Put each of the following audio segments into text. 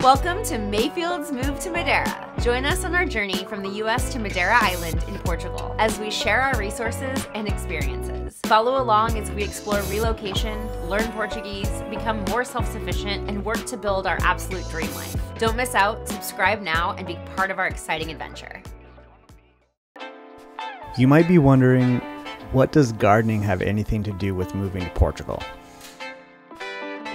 Welcome to Mayfield's Move to Madeira. Join us on our journey from the US to Madeira Island in Portugal as we share our resources and experiences. Follow along as we explore relocation, learn Portuguese, become more self-sufficient, and work to build our absolute dream life. Don't miss out, subscribe now, and be part of our exciting adventure. You might be wondering, what does gardening have anything to do with moving to Portugal?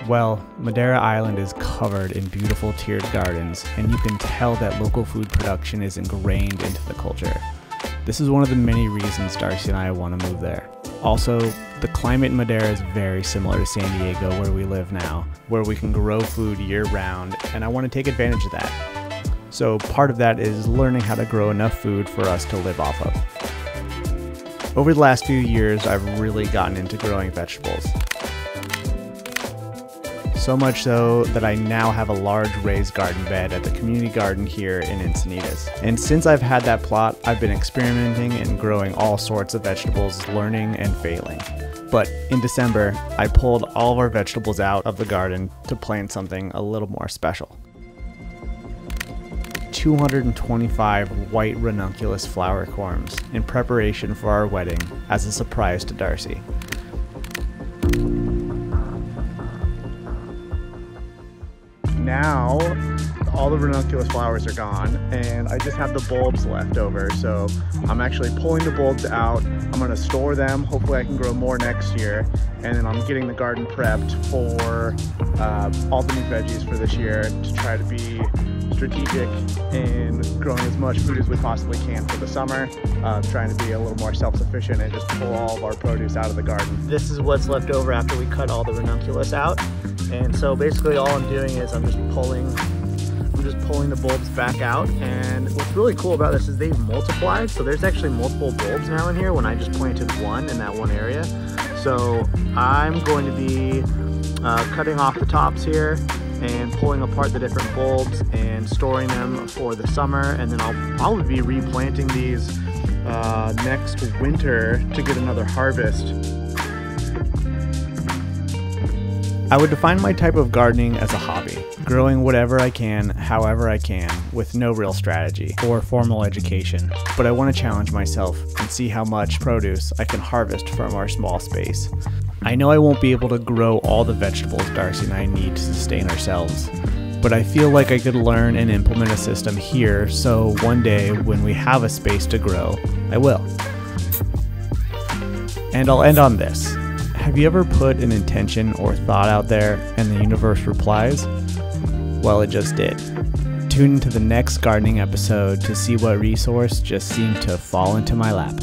Well, Madeira Island is covered in beautiful tiered gardens, and you can tell that local food production is ingrained into the culture. This is one of the many reasons Darcy and I want to move there. Also, the climate in Madeira is very similar to San Diego, where we live now, where we can grow food year-round, and I want to take advantage of that. So part of that is learning how to grow enough food for us to live off of. Over the last few years, I've really gotten into growing vegetables. So much so that I now have a large raised garden bed at the community garden here in Encinitas. And since I've had that plot, I've been experimenting and growing all sorts of vegetables, learning and failing. But in December, I pulled all of our vegetables out of the garden to plant something a little more special. 225 white ranunculus flower corms in preparation for our wedding as a surprise to Darcy. Now, all the ranunculus flowers are gone and I just have the bulbs left over. So I'm actually pulling the bulbs out. I'm going to store them. Hopefully I can grow more next year. And then I'm getting the garden prepped for all the new veggies for this year to try to be strategic in growing as much food as we possibly can for the summer, trying to be a little more self-sufficient and just pull all of our produce out of the garden. This is what's left over after we cut all the ranunculus out. And so basically all I'm doing is I'm just pulling the bulbs back out. And what's really cool about this is they've multiplied. So there's actually multiple bulbs now in here when I just planted one in that one area. So I'm going to be cutting off the tops here and pulling apart the different bulbs and storing them for the summer. And then I'll probably be replanting these next winter to get another harvest. I would define my type of gardening as a hobby, growing whatever I can, however I can, with no real strategy or formal education. But I want to challenge myself and see how much produce I can harvest from our small space. I know I won't be able to grow all the vegetables Darcy and I need to sustain ourselves, but I feel like I could learn and implement a system here so one day when we have a space to grow, I will. And I'll end on this. Have you ever put an intention or thought out there and the universe replies? Well, it just did. Tune into the next gardening episode to see what resource just seemed to fall into my lap.